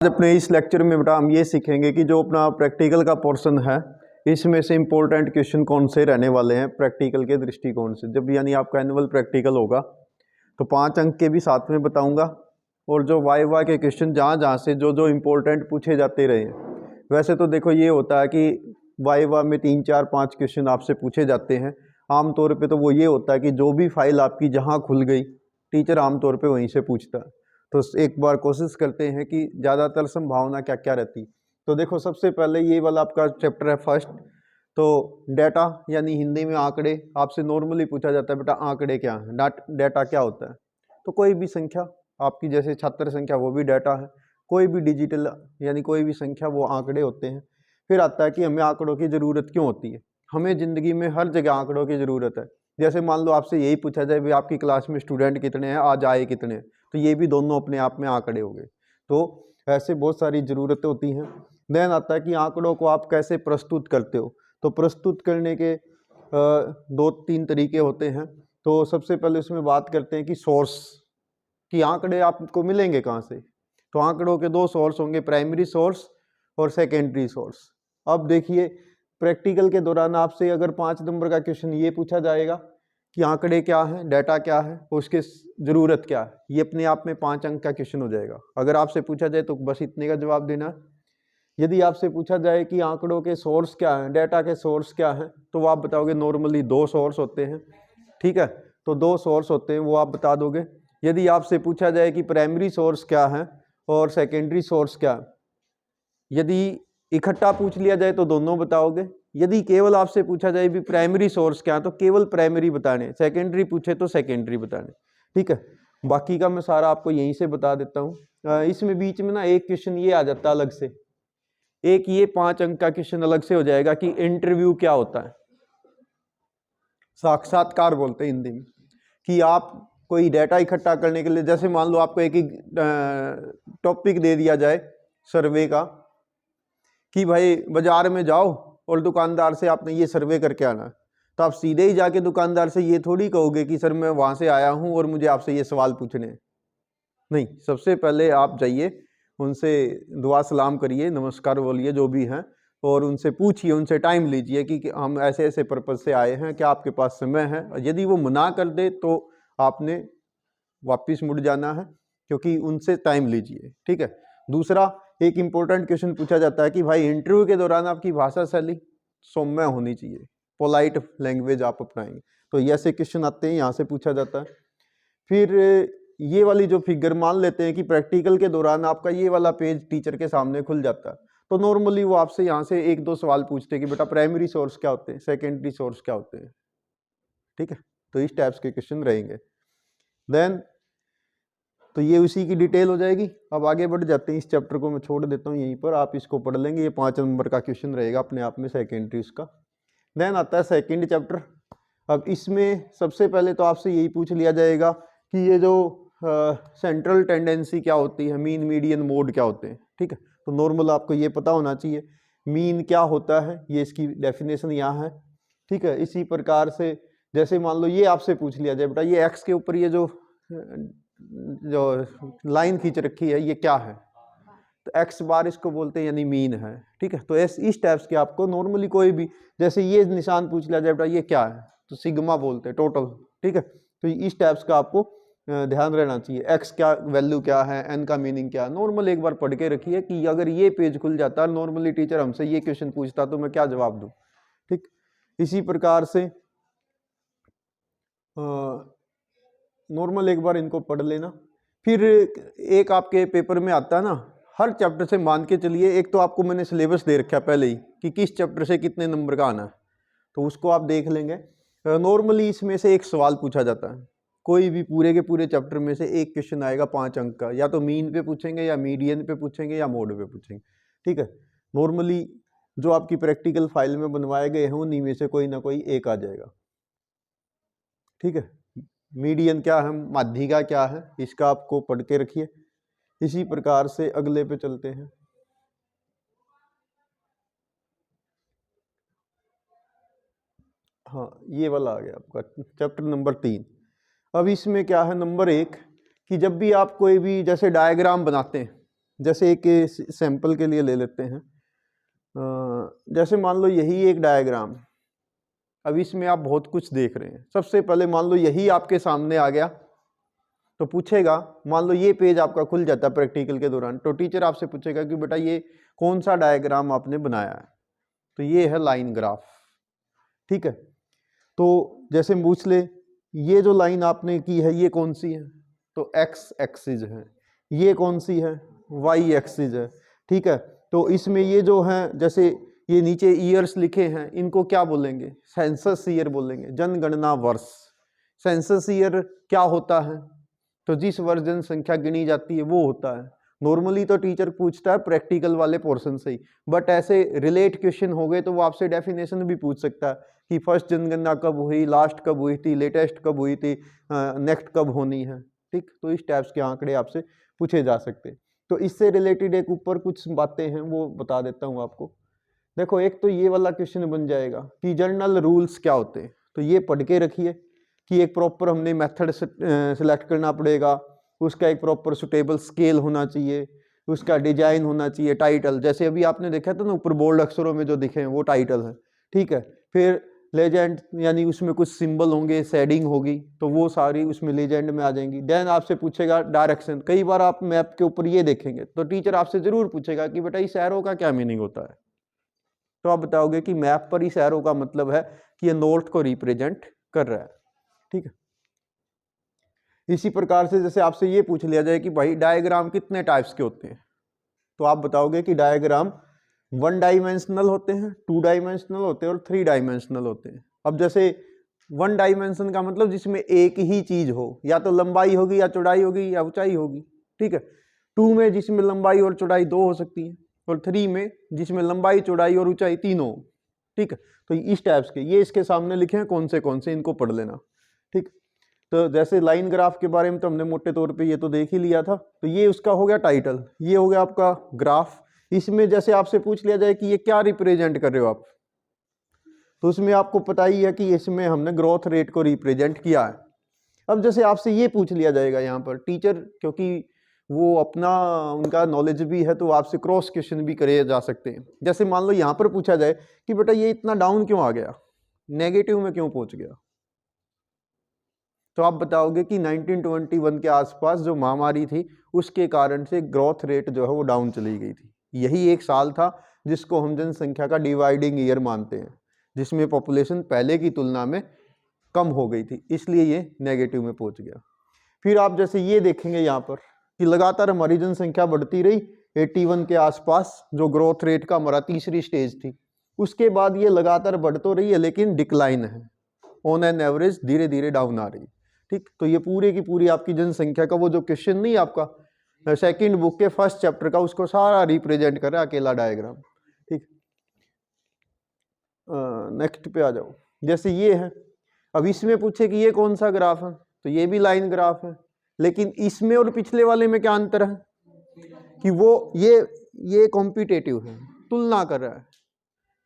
अपने इस लेक्चर में बेटा हम ये सीखेंगे कि जो अपना प्रैक्टिकल का पोर्शन है इसमें से इम्पोर्टेंट क्वेश्चन कौन से रहने वाले हैं प्रैक्टिकल के दृष्टिकोण से। जब यानी आपका एनुअल प्रैक्टिकल होगा तो 5 अंक के भी साथ में बताऊंगा, और जो वाइवा के क्वेश्चन जहाँ जहाँ से जो जो इम्पोर्टेंट पूछे जाते रहे हैं। वैसे तो देखो ये होता है कि वाइवा में 3 4 5 क्वेश्चन आपसे पूछे जाते हैं आमतौर पे, तो वो ये होता है कि जो भी फाइल आपकी जहाँ खुल गई टीचर आमतौर पे वहीं से पूछता है। तो एक बार कोशिश करते हैं कि ज़्यादातर संभावना क्या क्या रहती। तो देखो सबसे पहले ये वाला आपका चैप्टर है फर्स्ट, तो डेटा यानी हिंदी में आंकड़े। आपसे नॉर्मली पूछा जाता है बेटा आंकड़े क्या हैं, डेटा क्या होता है। तो कोई भी संख्या आपकी जैसे छात्र संख्या वो भी डेटा है, कोई भी डिजिटल यानी कोई भी संख्या वो आंकड़े होते हैं। फिर आता है कि हमें आंकड़ों की ज़रूरत क्यों होती है। हमें ज़िंदगी में हर जगह आंकड़ों की ज़रूरत है। जैसे मान लो आपसे यही पूछा जाए भाई आपकी क्लास में स्टूडेंट कितने हैं, आज आए कितने हैं, तो ये भी दोनों अपने आप में आंकड़े हो गए। तो ऐसे बहुत सारी ज़रूरतें होती हैं। देन आता है कि आंकड़ों को आप कैसे प्रस्तुत करते हो। तो प्रस्तुत करने के 2-3 तरीके होते हैं। तो सबसे पहले उसमें बात करते हैं कि सोर्स, कि आंकड़े आपको मिलेंगे कहाँ से। तो आंकड़ों के 2 सोर्स होंगे, प्राइमरी सोर्स और सेकेंडरी सोर्स। अब देखिए प्रैक्टिकल के दौरान आपसे अगर 5 नंबर का क्वेश्चन ये पूछा जाएगा कि आंकड़े क्या है, डाटा क्या है, उसके ज़रूरत क्या है, ये अपने आप में 5 अंक का क्वेश्चन हो जाएगा। अगर आपसे पूछा जाए तो बस इतने का जवाब देना है। यदि आपसे पूछा जाए कि आंकड़ों के सोर्स क्या हैं, डाटा के सोर्स क्या हैं, तो आप बताओगे नॉर्मली 2 सोर्स होते हैं। ठीक है, तो 2 सोर्स होते हैं वो आप बता दोगे। यदि आपसे पूछा जाए कि प्राइमरी सोर्स क्या है और सेकेंडरी सोर्स क्या है, यदि इकट्ठा पूछ लिया जाए तो दोनों बताओगे। यदि केवल आपसे पूछा जाए भी प्राइमरी सोर्स क्या है तो केवल प्राइमरी बताने, सेकेंडरी पूछे तो सेकेंडरी बताने। ठीक है, बाकी का मैं सारा आपको यहीं से बता देता हूँ। इसमें बीच में ना एक क्वेश्चन ये आ जाता है अलग से, एक ये 5 अंक का क्वेश्चन अलग से हो जाएगा कि इंटरव्यू क्या होता है। साक्षात्कार बोलते हैं हिंदी में, कि आप कोई डाटा इकट्ठा करने के लिए, जैसे मान लो आपको एक ही टॉपिक दे दिया जाए सर्वे का कि भाई बाजार में जाओ और दुकानदार से आपने ये सर्वे करके आना है, तो आप सीधे ही जाके दुकानदार से ये थोड़ी कहोगे कि सर मैं वहाँ से आया हूँ और मुझे आपसे ये सवाल पूछने हैं। नहीं, सबसे पहले आप जाइए उनसे दुआ सलाम करिए, नमस्कार बोलिए जो भी हैं, और उनसे पूछिए, उनसे टाइम लीजिए कि हम ऐसे ऐसे पर्पज़ से आए हैं, क्या आपके पास समय है। यदि वो मना कर दे तो आपने वापस मुड़ जाना है, क्योंकि उनसे टाइम लीजिए। ठीक है, दूसरा एक इम्पोर्टेंट क्वेश्चन पूछा जाता है कि भाई इंटरव्यू के दौरान आपकी भाषा शैली सौम्य होनी चाहिए, पोलाइट लैंग्वेज आप अपनाएंगे। तो ये ऐसे क्वेश्चन आते हैं, यहाँ से पूछा जाता है। फिर ये वाली जो फिगर मान लेते हैं कि प्रैक्टिकल के दौरान आपका ये वाला पेज टीचर के सामने खुल जाता है, तो नॉर्मली वो आपसे यहाँ से 1-2 सवाल पूछते हैं कि बेटा प्राइमरी सोर्स क्या होते हैं, सेकेंडरी सोर्स क्या होते हैं। ठीक है, तो इस टाइप्स के क्वेश्चन रहेंगे। देन तो ये उसी की डिटेल हो जाएगी। अब आगे बढ़ जाते हैं, इस चैप्टर को मैं छोड़ देता हूँ यहीं पर, आप इसको पढ़ लेंगे। ये 5 नंबर का क्वेश्चन रहेगा अपने आप में सेकेंडरी उसका। देन आता है सेकेंड चैप्टर। अब इसमें सबसे पहले तो आपसे यही पूछ लिया जाएगा कि ये जो सेंट्रल टेंडेंसी क्या होती है, मीन मीडियन मोड क्या होते हैं। ठीक है, तो नॉर्मल आपको ये पता होना चाहिए मीन क्या होता है, ये इसकी डेफिनेशन यहाँ है। ठीक है, इसी प्रकार से जैसे मान लो ये आपसे पूछ लिया जाए बेटा ये एक्स के ऊपर ये जो लाइन खींच रखी है ये क्या है, तो एक्स बार इसको बोलते हैं यानी मीन है। ठीक है, तो इस टाइप्स के आपको नॉर्मली कोई भी जैसे ये निशान पूछ लिया जाए बेटा ये क्या है, तो सिग्मा बोलते हैं टोटल। ठीक है, तो इस टाइप्स का आपको ध्यान रहना चाहिए। एक्स क्या वैल्यू क्या है, एन का मीनिंग क्या है, नॉर्मल एक बार पढ़ के रखिए कि अगर ये पेज खुल जाता है नॉर्मली टीचर हमसे ये क्वेश्चन पूछता तो मैं क्या जवाब दूं। ठीक, इसी प्रकार से नॉर्मल एक बार इनको पढ़ लेना। फिर एक आपके पेपर में आता है ना, हर चैप्टर से मान के चलिए, एक तो आपको मैंने सिलेबस दे रखा है पहले ही कि किस चैप्टर से कितने नंबर का आना है, तो उसको आप देख लेंगे। नॉर्मली इसमें से एक सवाल पूछा जाता है, कोई भी पूरे के पूरे चैप्टर में से एक क्वेश्चन आएगा 5 अंक का, या तो मीन पे पूछेंगे या मीडियन पे पूछेंगे या मोड पे पूछेंगे। ठीक है, नॉर्मली जो आपकी प्रैक्टिकल फाइल में बनवाए गए हैं उन्हीं में से कोई ना कोई एक आ जाएगा। ठीक है, मीडियन क्या है, माध्यिका क्या है, इसका आपको पढ़ के रखिए। इसी प्रकार से अगले पे चलते हैं। हाँ, ये वाला आ गया आपका चैप्टर नंबर 3। अब इसमें क्या है, नंबर 1 कि जब भी आप कोई भी जैसे डायग्राम बनाते हैं, जैसे एक सैंपल के लिए ले लेते हैं, जैसे मान लो यही एक डायग्राम, अब इसमें आप बहुत कुछ देख रहे हैं। सबसे पहले मान लो यही आपके सामने आ गया तो पूछेगा, मान लो ये पेज आपका खुल जाता है प्रैक्टिकल के दौरान, तो टीचर आपसे पूछेगा कि बेटा ये कौन सा डायग्राम आपने बनाया है, तो ये है लाइन ग्राफ। ठीक है, तो जैसे पूछ ले ये जो लाइन आपने की है ये कौन सी है, तो एक्स एक्सिस है। ये कौन सी है, वाई एक्सिस है। ठीक है, तो इसमें ये जो है, जैसे ये नीचे ईयर्स लिखे हैं, इनको क्या बोलेंगे, सेंसस ईयर बोलेंगे, जनगणना वर्ष। सेंसस ईयर क्या होता है, तो जिस वर्ष जनसंख्या गिनी जाती है वो होता है। नॉर्मली तो टीचर पूछता है प्रैक्टिकल वाले पोर्शन से ही, बट ऐसे रिलेट क्वेश्चन हो गए तो वो आपसे डेफिनेशन भी पूछ सकता है कि फर्स्ट जनगणना कब हुई, लास्ट कब हुई थी, लेटेस्ट कब हुई थी, नेक्स्ट कब होनी है। ठीक, तो इस टाइप्स के आंकड़े आपसे पूछे जा सकते। तो इससे रिलेटेड एक ऊपर कुछ बातें हैं वो बता देता हूँ आपको। देखो, एक तो ये वाला क्वेश्चन बन जाएगा कि जर्नल रूल्स क्या होते हैं, तो ये पढ़ के रखिए कि एक प्रॉपर हमने मेथड सिलेक्ट करना पड़ेगा, उसका एक प्रॉपर सुटेबल स्केल होना चाहिए, उसका डिजाइन होना चाहिए, टाइटल जैसे अभी आपने देखा था ना ऊपर बोल्ड अक्षरों में जो दिखे हैं वो टाइटल है। ठीक है, फिर लेजेंड यानी उसमें कुछ सिंबल होंगे, शेडिंग होगी, तो वो सारी उसमें लेजेंड में आ जाएंगी। देन आपसे पूछेगा डायरेक्शन। कई बार आप मैप के ऊपर ये देखेंगे तो टीचर आपसे जरूर पूछेगा कि बेटा इस एरो का क्या मीनिंग होता है, तो आप बताओगे कि मैप पर इस एरो का मतलब है कि ये नॉर्थ को रिप्रेजेंट कर रहा है। ठीक है, इसी प्रकार से जैसे आपसे ये पूछ लिया जाए कि भाई डायग्राम कितने टाइप्स के होते हैं, तो आप बताओगे कि डायग्राम 1 डायमेंशनल होते हैं, 2 डायमेंशनल होते हैं और 3 डायमेंशनल होते हैं। अब जैसे 1 डायमेंशन का मतलब जिसमें एक ही चीज हो, या तो लंबाई होगी या चौड़ाई होगी या ऊंचाई होगी। ठीक है, 2 में जिसमें लंबाई और चौड़ाई 2 हो सकती है, और 3 में जिसमें लंबाई चौड़ाई और ऊंचाई 3 हो। ठीक है, तो इस टाइप्स के ये इसके सामने लिखे हैं कौन से इनको पढ़ लेना। ठीक, तो जैसे लाइन ग्राफ के बारे में तो हमने मोटे तौर पे ये तो देख ही लिया था, तो ये उसका हो गया टाइटल, ये हो गया आपका ग्राफ। इसमें जैसे आपसे पूछ लिया जाए कि ये क्या रिप्रेजेंट कर रहे हो आप, तो उसमें आपको पता ही है कि इसमें हमने ग्रोथ रेट को रिप्रेजेंट किया है। अब जैसे आपसे ये पूछ लिया जाएगा यहाँ पर टीचर, क्योंकि वो अपना उनका नॉलेज भी है, तो आपसे क्रॉस क्वेश्चन भी करे जा सकते हैं। जैसे मान लो यहाँ पर पूछा जाए कि बेटा ये इतना डाउन क्यों आ गया, नेगेटिव में क्यों पहुंच गया, तो आप बताओगे कि 1921 के आसपास जो महामारी थी उसके कारण से ग्रोथ रेट जो है वो डाउन चली गई थी। यही एक साल था जिसको हम जनसंख्या का डिवाइडिंग ईयर मानते हैं, जिसमें पॉपुलेशन पहले की तुलना में कम हो गई थी, इसलिए ये नेगेटिव में पहुंच गया। फिर आप जैसे ये देखेंगे यहाँ पर कि लगातार हमारी जनसंख्या बढ़ती रही 81 के आसपास, जो ग्रोथ रेट का हमारा तीसरी स्टेज थी। उसके बाद ये लगातार बढ़ तो रही है लेकिन डिक्लाइन है, ऑन एन एवरेज धीरे धीरे डाउन आ रही है। ठीक, तो ये पूरे की पूरी आपकी जनसंख्या का वो जो क्वेश्चन नहीं आपका सेकंड बुक के फर्स्ट चैप्टर का, उसको सारा रिप्रेजेंट कर रहा है अकेला डायग्राम। ठीक, नेक्स्ट पे आ जाओ। जैसे ये है, अब इसमें पूछे कि ये कौन सा ग्राफ है, तो ये भी लाइन ग्राफ है, लेकिन इसमें और पिछले वाले में क्या अंतर है कि वो ये कॉम्पिटेटिव है, तुलना कर रहा है।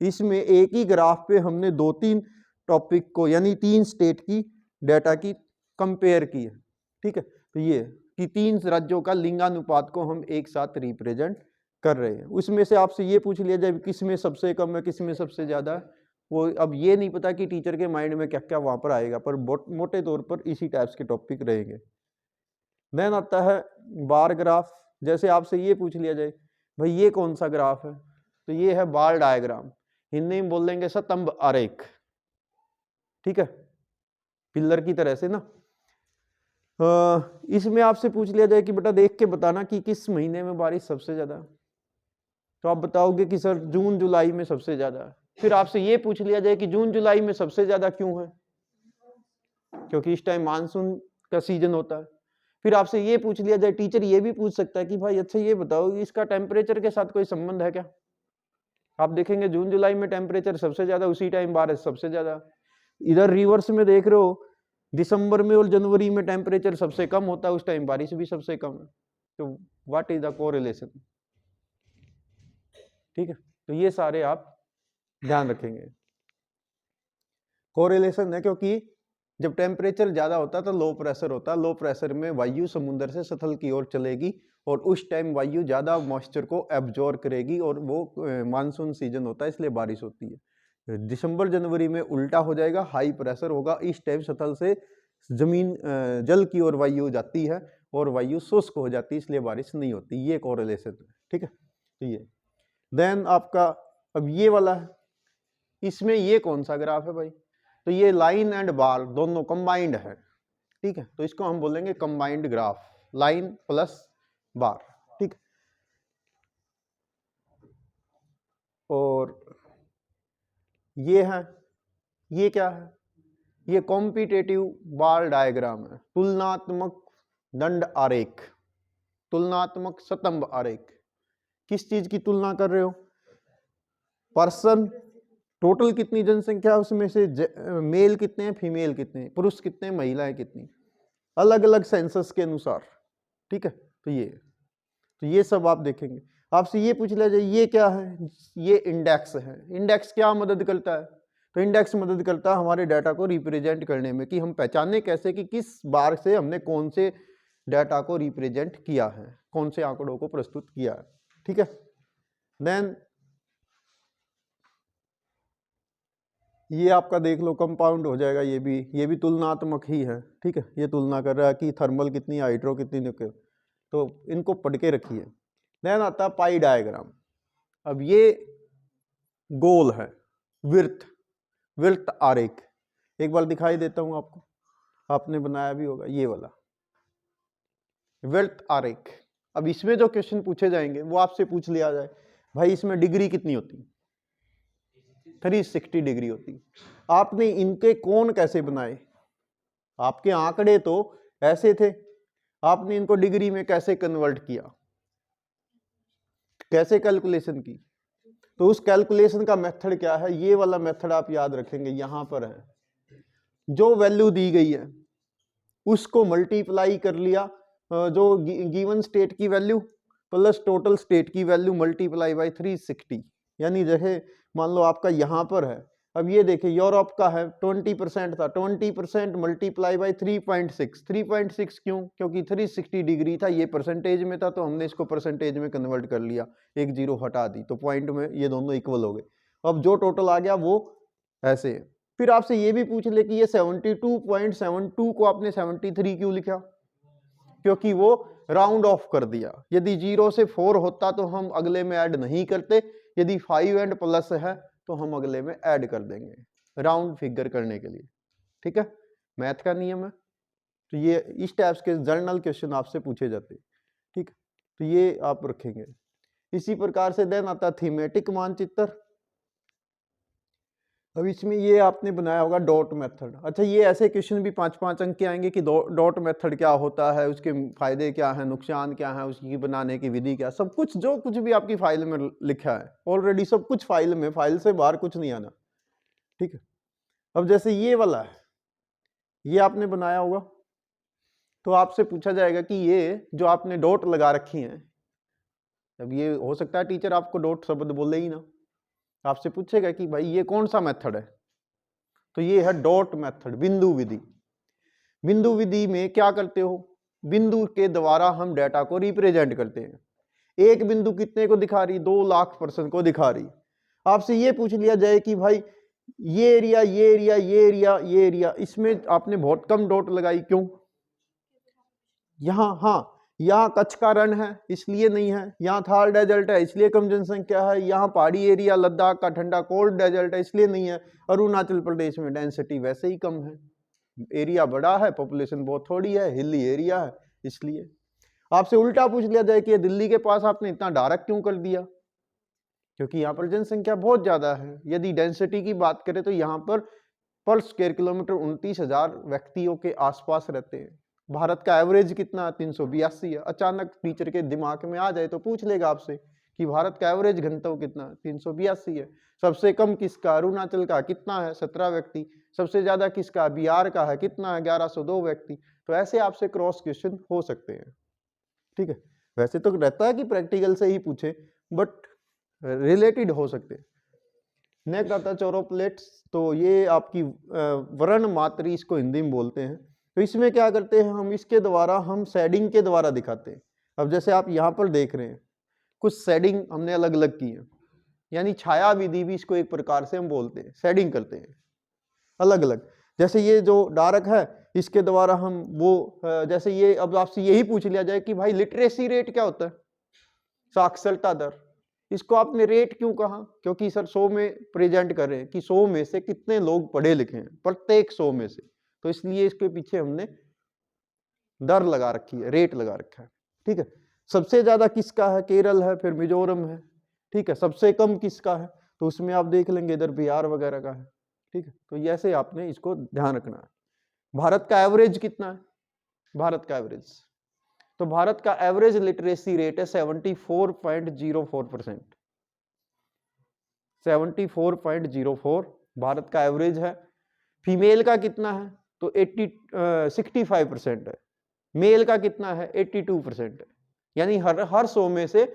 इसमें एक ही ग्राफ पे हमने 2-3 टॉपिक को यानी 3 स्टेट की डेटा की कंपेयर की है। ठीक है, तो ये कि 3 राज्यों का लिंगानुपात को हम एक साथ रिप्रेजेंट कर रहे हैं। उसमें से आपसे ये पूछ लिया जाए किस में सबसे कम है, किस में सबसे ज्यादा है, वो अब ये नहीं पता कि टीचर के माइंड में क्या क्या वहां पर आएगा, पर मोटे तौर पर इसी टाइप्स के टॉपिक रहेंगे। देन आता है बार ग्राफ। जैसे आपसे ये पूछ लिया जाए भाई ये कौन सा ग्राफ है, तो ये है बार डायग्राम, हिंदी में बोल देंगे स्तंभ आरेख। ठीक है, पिलर की तरह से ना। इसमें आपसे पूछ लिया जाए कि बेटा देख के बताना कि किस महीने में बारिश सबसे ज्यादा, तो आप बताओगे कि सर जून जुलाई में सबसे ज्यादा है। फिर आपसे ये पूछ लिया जाए कि जून जुलाई में सबसे ज्यादा क्यों है, क्योंकि इस टाइम मानसून का सीजन होता है। फिर आपसे ये पूछ लिया जाए, टीचर ये भी पूछ सकता है कि भाई अच्छा ये बताओ इसका टेम्परेचर के साथ कोई संबंध है क्या। आप देखेंगे जून जुलाई में टेम्परेचर सबसे ज्यादा, उसी टाइम बारिश सबसे ज्यादा। इधर रिवर्स में देख रहे हो, दिसंबर में और जनवरी में टेम्परेचर सबसे कम होता है, उस टाइम बारिश भी सबसे कम है। तो व्हाट इज द कोरिलेशन। ठीक है, तो ये सारे आप ध्यान रखेंगे। कोरिलेशन है क्योंकि जब टेम्परेचर ज्यादा होता है तो लो प्रेशर होता है, लो प्रेशर में वायु समुद्र से सतल की ओर चलेगी और उस टाइम वायु ज़्यादा मॉइस्चर को एब्जॉर्ब करेगी और वो मानसून सीजन होता है इसलिए बारिश होती है। दिसंबर जनवरी में उल्टा हो जाएगा, हाई प्रेशर होगा, इस टाइम सतह से जमीन जल की ओर वायु जाती है और वायु शुष्क हो जाती है इसलिए बारिश नहीं होती। ये कोरिलेशन है, ठीक है। तो ये देन आपका अब ये वाला है, इसमें ये कौन सा ग्राफ है भाई, तो ये लाइन एंड बार दोनों कंबाइंड है, ठीक है। तो इसको हम बोलेंगे कंबाइंड ग्राफ, लाइन प्लस बार, ठीक। और ये है, ये क्या है, ये कॉम्पिटेटिव बार डायग्राम है, तुलनात्मक दंड आरेख, तुलनात्मक स्तंभ आरेख। किस चीज की तुलना कर रहे हो, पर्सन, टोटल कितनी जनसंख्या उसमें से मेल कितने हैं, फीमेल कितने हैं, पुरुष कितने हैं, महिलाएं कितनी, अलग अलग सेंसस के अनुसार, ठीक है। तो ये सब आप देखेंगे। आपसे ये पूछ लिया जाए ये क्या है, ये इंडेक्स है। इंडेक्स क्या मदद करता है, तो इंडेक्स मदद करता है हमारे डाटा को रिप्रेजेंट करने में, कि हम पहचाने कैसे कि किस बार से हमने कौन से डाटा को रिप्रेजेंट किया है, कौन से आंकड़ों को प्रस्तुत किया है, ठीक है। देन ये आपका देख लो कंपाउंड हो जाएगा, ये भी तुलनात्मक ही है, ठीक है। ये तुलना कर रहा है कि थर्मल कितनी, हाइड्रो कितनी, न्यूक्लियर, तो इनको पढ़ के रखिए। देन आता है पाई डायग्राम। अब ये गोल है, वृत्त आरेख, एक बार दिखाई देता हूं आपको, आपने बनाया भी होगा ये वाला वृत्त आरेख। अब इसमें जो क्वेश्चन पूछे जाएंगे वो आपसे पूछ लिया जाए, भाई इसमें डिग्री कितनी होती, 360 डिग्री होती। आपने इनके कोण कैसे बनाए, आपके आंकड़े तो ऐसे थे, आपने इनको डिग्री में कैसे कन्वर्ट किया, कैसे कैलकुलेशन की, तो उस कैलकुलेशन का मेथड क्या है, ये वाला मेथड आप याद रखेंगे। यहां पर है, जो वैल्यू दी गई है उसको मल्टीप्लाई कर लिया, जो गिवन स्टेट की वैल्यू प्लस टोटल स्टेट की वैल्यू मल्टीप्लाई बाय 360। यानी जैसे मान लो आपका यहां पर है, अब ये देखिए यूरोप का है 20% था, 20% मल्टीप्लाई बाय 3.6, 3.6 क्यों, क्योंकि 360 डिग्री था, ये परसेंटेज में था तो हमने इसको परसेंटेज में कन्वर्ट कर लिया, एक जीरो हटा दी तो पॉइंट में ये दोनों इक्वल हो गए। अब जो टोटल आ गया वो ऐसे है। फिर आपसे ये भी पूछ ले कि ये 72.72 को आपने 73 क्यों लिखा, क्योंकि वो राउंड ऑफ कर दिया। यदि 0 से 4 होता तो हम अगले में ऐड नहीं करते, यदि 5 एंड प्लस है तो हम अगले में ऐड कर देंगे राउंड फिगर करने के लिए, ठीक है। मैथ का नियम है। तो ये इस टाइप्स के जर्नल क्वेश्चन आपसे पूछे जाते हैं, ठीक। तो ये आप रखेंगे। इसी प्रकार से देन आता थीमेटिक मानचित्र। अब इसमें ये आपने बनाया होगा डॉट मेथड। अच्छा, ये ऐसे क्वेश्चन भी 5-5 अंक के आएंगे कि डॉट मेथड क्या होता है, उसके फायदे क्या हैं, नुकसान क्या है, उसकी बनाने की विधि क्या, सब कुछ जो कुछ भी आपकी फाइल में लिखा है ऑलरेडी, सब कुछ फाइल में, फाइल से बाहर कुछ नहीं आना, ठीक है। अब जैसे ये वाला है, ये आपने बनाया होगा, तो आपसे पूछा जाएगा कि ये जो आपने डॉट लगा रखी है, अब ये हो सकता है टीचर आपको डॉट शब्द बोले ही ना, आपसे पूछेगा कि भाई ये कौन सा मेथड है, तो ये है डॉट मेथड, बिंदु विधि। बिंदु विधि में क्या करते हो, बिंदु के द्वारा हम डेटा को रिप्रेजेंट करते हैं। एक बिंदु कितने को दिखा रही, 2 लाख पर्सन को दिखा रही। आपसे ये पूछ लिया जाए कि भाई ये एरिया, ये एरिया, ये एरिया, ये एरिया, इसमें आपने बहुत कम डॉट लगाई, क्यों, यहाँ, हाँ यहाँ कच्छ का रण है इसलिए नहीं है, यहाँ थार डेजर्ट है इसलिए कम जनसंख्या है, यहाँ पहाड़ी एरिया लद्दाख का ठंडा कोल्ड डेजर्ट है इसलिए नहीं है, अरुणाचल प्रदेश में डेंसिटी वैसे ही कम है, एरिया बड़ा है, पॉपुलेशन बहुत थोड़ी है, हिली एरिया है इसलिए। आपसे उल्टा पूछ लिया जाए कि दिल्ली के पास आपने इतना डायरेक्ट क्यों कर दिया, क्योंकि यहाँ पर जनसंख्या बहुत ज्यादा है। यदि डेंसिटी की बात करें तो यहाँ पर स्क्वायर किलोमीटर 29,000 व्यक्तियों के आसपास रहते हैं। भारत का एवरेज कितना, 382 है। अचानक टीचर के दिमाग में आ जाए तो पूछ लेगा आपसे कि भारत का एवरेज घनत्व कितना, 382 है। सबसे कम किसका, अरुणाचल का, कितना है, 17 व्यक्ति। सबसे ज्यादा किसका, बिहार का है, कितना है, 1102 व्यक्ति। तो ऐसे आपसे क्रॉस क्वेश्चन हो सकते हैं, ठीक है। वैसे तो रहता है कि प्रैक्टिकल से ही पूछे, बट रिलेटेड हो सकते हैं। नेक्स्ट आता है चौरोप्लेट्स। तो ये आपकी वर्ण मात्री इसको हिंदी में बोलते हैं। तो इसमें क्या करते हैं हम, इसके द्वारा हम शेडिंग के द्वारा दिखाते हैं। अब जैसे आप यहाँ पर देख रहे हैं कुछ शेडिंग हमने अलग अलग की है, यानी छाया विधि भी इसको एक प्रकार से हम बोलते हैं, शेडिंग करते हैं अलग अलग। जैसे ये जो डार्क है इसके द्वारा हम वो जैसे ये अब आपसे यही पूछ लिया जाए कि भाई लिटरेसी रेट क्या होता है, साक्षरता दर, इसको आपने रेट क्यों कहा, क्योंकि सर 100 में प्रेजेंट कर रहे हैं कि 100 में से कितने लोग पढ़े लिखे हैं, प्रत्येक 100 में से, तो इसलिए इसके पीछे हमने दर लगा रखी है, रेट लगा रखा है। ठीक है, सबसे ज्यादा किसका है, केरल है, फिर मिजोरम है। ठीक है, सबसे कम किसका है, तो उसमें आप देख लेंगे इधर बिहार वगैरह का है। ठीक है, तो ऐसे आपने इसको ध्यान रखना है। भारत का एवरेज कितना है, भारत का एवरेज, तो भारत का एवरेज लिटरेसी रेट है 74.04%, 74.04 भारत का एवरेज है। फीमेल का कितना है, तो 65% है। मेल का कितना है, 82% है। यानी हर 100 में से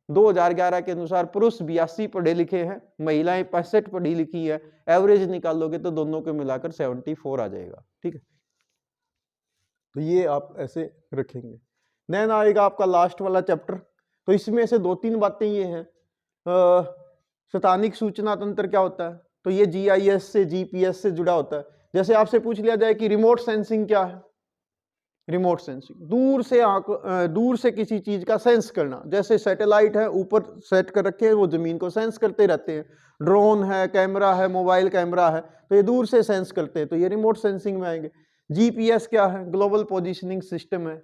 2011 के अनुसार पुरुष 82 पढ़े लिखे हैं, महिलाएं 65 पढ़ी लिखी है। एवरेज निकालोगे तो दोनों को मिलाकर 74 आ जाएगा। ठीक है, तो ये आप ऐसे रखेंगे। देन आएगा आपका लास्ट वाला चैप्टर, तो इसमें से 2-3 बातें ये हैं। स्थानिक सूचना तंत्र क्या होता है, तो ये GIS से GPS से जुड़ा होता है। जैसे आपसे पूछ लिया जाए कि रिमोट सेंसिंग क्या है, रिमोट सेंसिंग दूर से किसी चीज का सेंस करना, जैसे सैटेलाइट है ऊपर सेट कर रखे हैं, वो जमीन को सेंस करते रहते हैं। ड्रोन है, कैमरा है, मोबाइल कैमरा है, तो ये दूर से सेंस करते हैं, तो ये रिमोट सेंसिंग में आएंगे। GPS क्या है, ग्लोबल पोजिशनिंग सिस्टम है।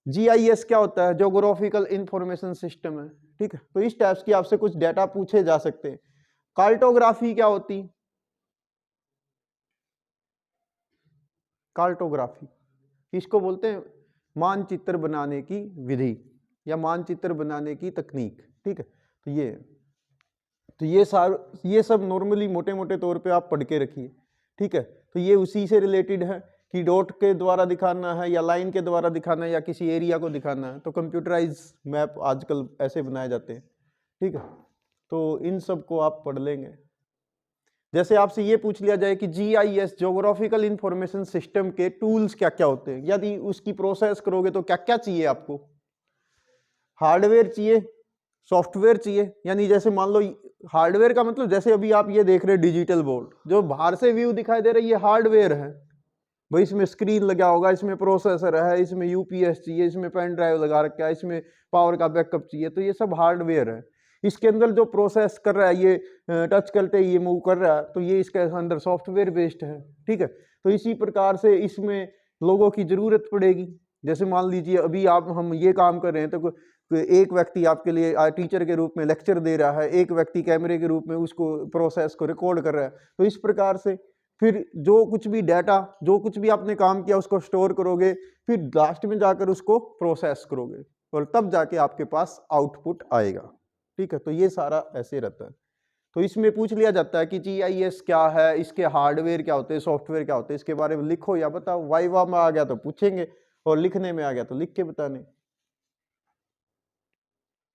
GIS क्या होता है, ज्योग्राफिकल इंफॉर्मेशन सिस्टम है। ठीक है, तो इस टाइप्स की आपसे कुछ डाटा पूछे जा सकते हैं। कार्टोग्राफी क्या होती, कार्टोग्राफी इसको बोलते हैं मानचित्र बनाने की विधि या मानचित्र बनाने की तकनीक। ठीक है, तो ये सब नॉर्मली मोटे मोटे तौर पे आप पढ़ के रखिए। ठीक है, तो ये उसी से रिलेटेड है कि डॉट के द्वारा दिखाना है या लाइन के द्वारा दिखाना है या किसी एरिया को दिखाना है, तो कंप्यूटराइज मैप आजकल ऐसे बनाए जाते हैं। ठीक है, तो इन सब को आप पढ़ लेंगे। जैसे आपसे ये पूछ लिया जाए कि GIS ज्योग्राफिकल इंफॉर्मेशन सिस्टम के टूल्स क्या क्या होते हैं, यदि उसकी प्रोसेस करोगे तो क्या क्या चाहिए आपको, हार्डवेयर चाहिए, सॉफ्टवेयर चाहिए। यानी जैसे मान लो हार्डवेयर का मतलब जैसे अभी आप ये देख रहे हैं डिजिटल बोर्ड, जो बाहर से व्यू दिखाई दे रहा है ये हार्डवेयर है भाई, इसमें स्क्रीन लगा होगा, इसमें प्रोसेसर है, इसमें UPS चाहिए, इसमें पेन ड्राइव लगा रखा है, इसमें पावर का बैकअप चाहिए, तो ये सब हार्डवेयर है। इसके अंदर जो प्रोसेस कर रहा है, ये टच करते ही ये मूव कर रहा है, तो ये इसके अंदर सॉफ्टवेयर बेस्ड है। ठीक है, तो इसी प्रकार से इसमें लोगों की जरूरत पड़ेगी। जैसे मान लीजिए अभी हम ये काम कर रहे हैं, तो एक व्यक्ति आपके लिए टीचर के रूप में लेक्चर दे रहा है, एक व्यक्ति कैमरे के रूप में उसको प्रोसेस को रिकॉर्ड कर रहा है। तो इस प्रकार से फिर जो कुछ भी डाटा, जो कुछ भी आपने काम किया उसको स्टोर करोगे, फिर लास्ट में जाकर उसको प्रोसेस करोगे और तब जाके आपके पास आउटपुट आएगा। ठीक है, तो ये सारा ऐसे रहता है। तो इसमें पूछ लिया जाता है कि GIS क्या है, इसके हार्डवेयर क्या होते हैं, सॉफ्टवेयर क्या होते हैं, इसके बारे में लिखो या बताओ। वाइवा में आ गया तो पूछेंगे और लिखने में आ गया तो लिख के बताने।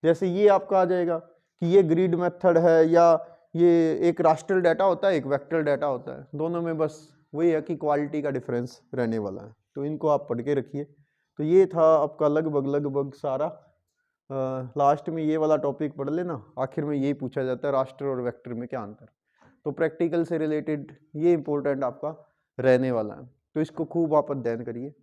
जैसे ये आपका आ जाएगा कि ये ग्रिड मेथड है या ये एक रास्टर डाटा होता है, एक वेक्टर डाटा होता है, दोनों में बस वही है कि क्वालिटी का डिफरेंस रहने वाला है। तो इनको आप पढ़ के रखिए। तो ये था आपका लगभग सारा। लास्ट में ये वाला टॉपिक पढ़ लेना, आखिर में यही पूछा जाता है रास्टर और वेक्टर में क्या अंतर। तो प्रैक्टिकल से रिलेटेड ये इंपॉर्टेंट आपका रहने वाला है, तो इसको खूब आप अध्ययन करिए।